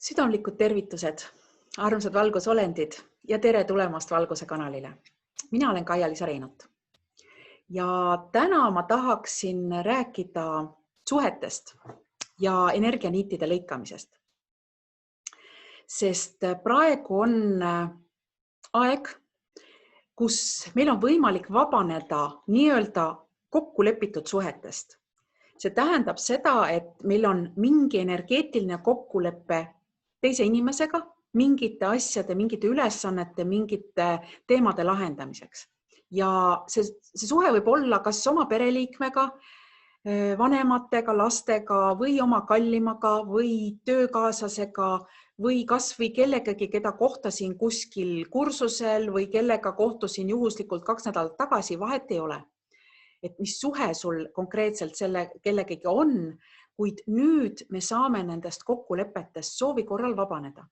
Südamlikud tervitused, armsad valgusolendid ja tere tulemast Valguse kanalile. Mina olen Kaia-Liisa Reinut. Ja täna ma tahaksin rääkida suhetest ja energianiitide lõikamisest. Sest praegu on aeg, kus meil on võimalik vabaneda nii-öelda kokkulepitud suhetest. See tähendab seda, et meil on mingi energeetiline kokkulepe teise inimesega, mingite asjade, mingite ülesannete, mingite teemade lahendamiseks. Ja see suhe võib olla kas oma pereliikmega, vanematega, lastega või oma kallimaga või töökaaslasega või kas või kellegagi, keda kohtasin kuskil kursusel või kellega kohtusin juhuslikult 2 nädalat tagasi, vahet ei ole. Et mis suhe sul konkreetselt selle kellegagi on, kuid nüüd me saame nendest kokkulepetest soovi korral vabaneda.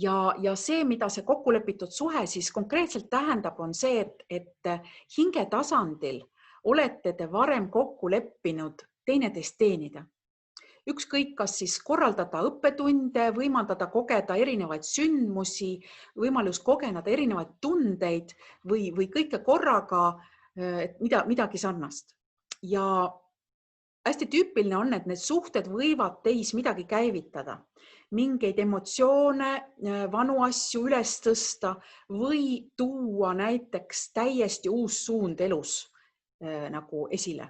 Ja see, mida see kokkulepitud suhe siis konkreetselt tähendab, on see, et hinge tasandil olete te varem kokku leppinud teineteist teenida. Ükskõik, kas siis korraldada õppetunde, võimaldada kogeda erinevaid sündmusi, võimalus kogeneda erinevaid tundeid või kõike korraga, et midagi sarnast. Ja hästi tüüpiline on, et need suhted võivad teis midagi käivitada, mingeid emotsioone, vanu asju üles tõsta või tuua näiteks täiesti uus suund elus nagu esile.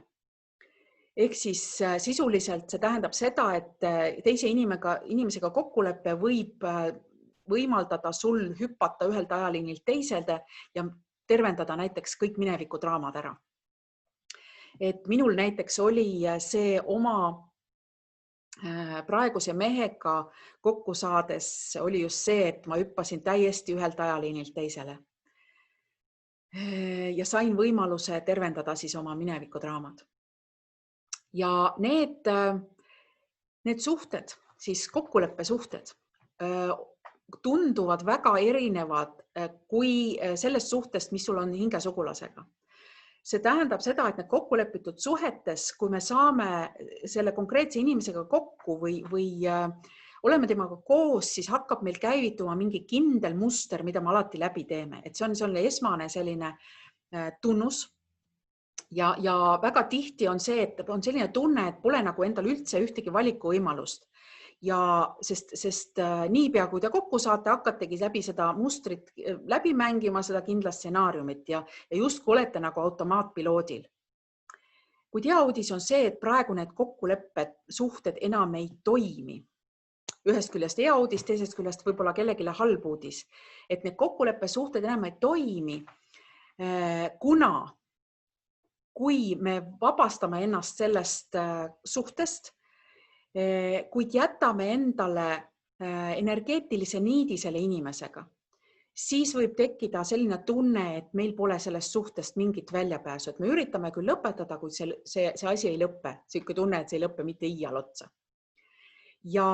Ehk siis sisuliselt see tähendab seda, et teise inimesega kokkulepe võib võimaldada sul hüpata ühelt ajaliinilt teiselde ja tervendada näiteks kõik minevikudraamad ära. Et minul näiteks oli see oma praeguse mehega kokku saades oli just see, et ma hüppasin täiesti ühelt ajaliinilt teisele. Ja sain võimaluse tervendada siis oma minevikudraamad. Ja need suhted, siis kokkuleppesuhted, tunduvad väga erinevad kui sellest suhtest, mis sul on hingesugulasega. See tähendab seda, et need kokkulepitud suhetes, kui me saame selle konkreetse inimesega kokku või oleme temaga koos, siis hakkab meil käivituma mingi kindel muster, mida me alati läbi teeme. Et see on esmane selline tunnus. Ja väga tihti on see, et on selline tunne, et pole nagu endal üldse ühtegi valikuvõimalust. Ja sest niipea, kui te kokku saate, hakkategi läbi seda mustrit läbi mängima, seda kindlast stsenaariumit ja justkui olete nagu automaatpiloodil. Kuid hea uudis on see, et praegu need kokkulepped, suhted enam ei toimi. Ühest küljest hea uudis, teisest küljest võib-olla kellegile halb uudis. Et need kokkuleppesuhted enam ei toimi, kuna kui me vabastame ennast sellest suhtest, kuid jätame endale energeetilise niidi selle inimesega, siis võib tekkida selline tunne, et meil pole sellest suhtest mingit väljapääsu. Et me üritame küll lõpetada, kuid see asi ei lõppe. Selline tunne, et see ei lõppe mitte iial otsa. Ja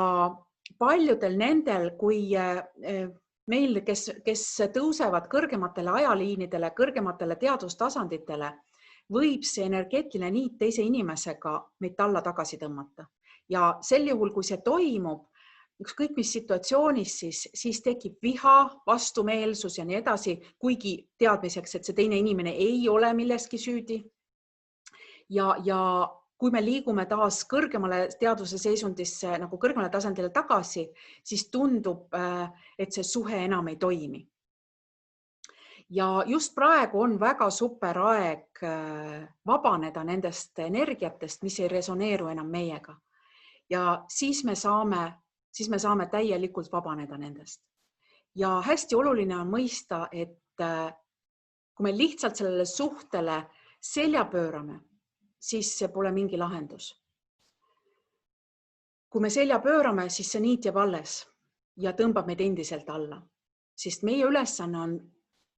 paljudel nendel, kui meil, kes tõusevad kõrgematele ajaliinidele, kõrgematele teadustasanditele, võib see energeetiline niit teise inimesega meid alla tagasi tõmmata. Ja sel juhul, kui see toimub, ükskõik mis situatsioonis, siis tekib viha, vastumeelsus ja nii edasi, kuigi teadmiseks, et see teine inimene ei ole milleski süüdi. Ja kui me liigume taas kõrgemale teaduse seisundisse, nagu kõrgemale tasandile tagasi, siis tundub, et see suhe enam ei toimi. Ja just praegu on väga super aeg vabaneda nendest energiatest, mis ei resoneeru enam meiega. Ja siis me saame täielikult vabaneda nendest. Ja hästi oluline on mõista, et kui me lihtsalt sellele suhtele selja pöörame, siis see pole mingi lahendus. Kui me selja pöörame, siis see niit jääb alles ja tõmbab meid endiselt alla, sest meie ülesanne on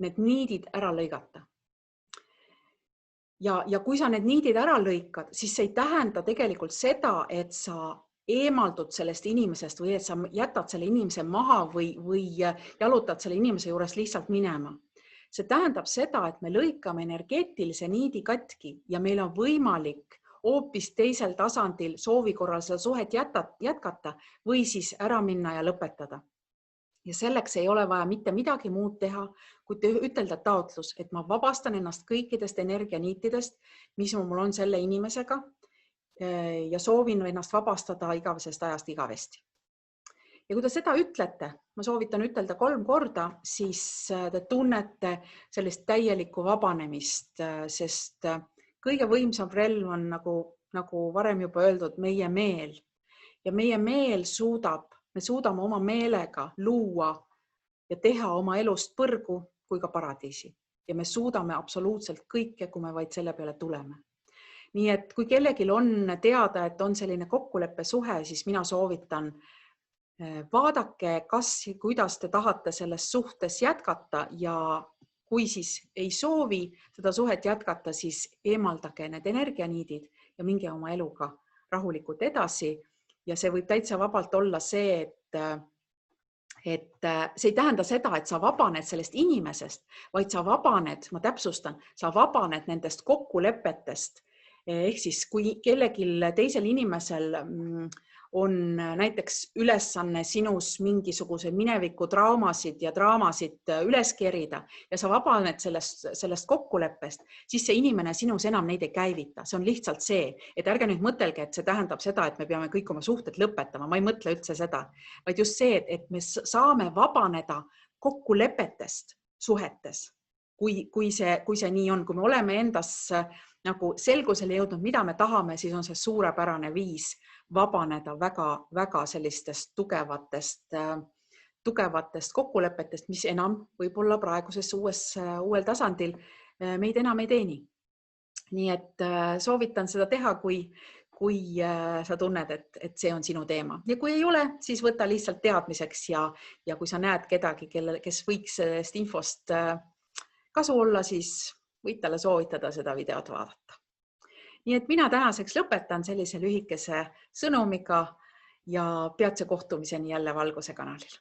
need niidid ära lõigata. Ja kui sa need niidid ära lõikad, siis see ei tähenda tegelikult seda, et sa eemaldud sellest inimesest või et sa jätad selle inimese maha või jalutad selle inimese juures lihtsalt minema. See tähendab seda, et me lõikame energeetilise niidi katki ja meil on võimalik hoopis teisel tasandil soovi korral seda suhet jätkata või siis ära minna ja lõpetada. Ja selleks ei ole vaja mitte midagi muud teha, kui ütelda taotlus, et ma vabastan ennast kõikidest energianiitidest, mis mul on selle inimesega ja soovin ennast vabastada igavesest ajast igavesti. Ja kui te seda ütlete, ma soovitan ütelda 3 korda, siis te tunnete sellist täielikku vabanemist, sest kõige võimsam relv on nagu varem juba öeldud, meie meel. Ja meie meel me suudame oma meelega luua ja teha oma elust põrgu kui ka paradiisi. Ja me suudame absoluutselt kõike, kui me vaid selle peale tuleme. Nii et kui kellelgi on teada, et on selline kokkuleppe suhe, siis mina soovitan vaadake, kuidas te tahate selles suhtes jätkata ja kui siis ei soovi seda suhet jätkata, siis eemaldage need energianiidid ja minge oma eluga rahulikult edasi. Ja see võib täitsa vabalt olla see, et see ei tähenda seda, et sa vabaned sellest inimesest, vaid sa vabaned, ma täpsustan, sa vabaned nendest kokkulepetest. Ehk siis, kui kellelgi teisel inimesel on näiteks ülesanne sinus mingisuguse mineviku draamasid üles kerida ja sa vabaned sellest kokkuleppest, siis see inimene sinus enam neid ei käivita. See on lihtsalt see, et ärge nüüd mõtelge, et see tähendab seda, et me peame kõik oma suhted lõpetama. Ma ei mõtle üldse seda, vaid just see, et me saame vabaneda kokkulepetest suhetes, kui see nii on. Kui me oleme endas nagu selgusele jõudnud, mida me tahame, siis on see suurepärane viis vabaneda väga sellistest tugevatest kokkulepetest, mis enam võib-olla praeguses uuel tasandil meid enam ei teeni. Nii et soovitan seda teha, kui sa tunned, et see on sinu teema. Ja kui ei ole, siis võta lihtsalt teadmiseks ja kui sa näed kedagi, kes võiks sellest infost kasu olla, siis võid talle soovitada seda videot vaadata. Nii et mina tänaseks lõpetan sellise lühikese sõnumiga ja peatse kohtumiseni jälle Valguse kanalil.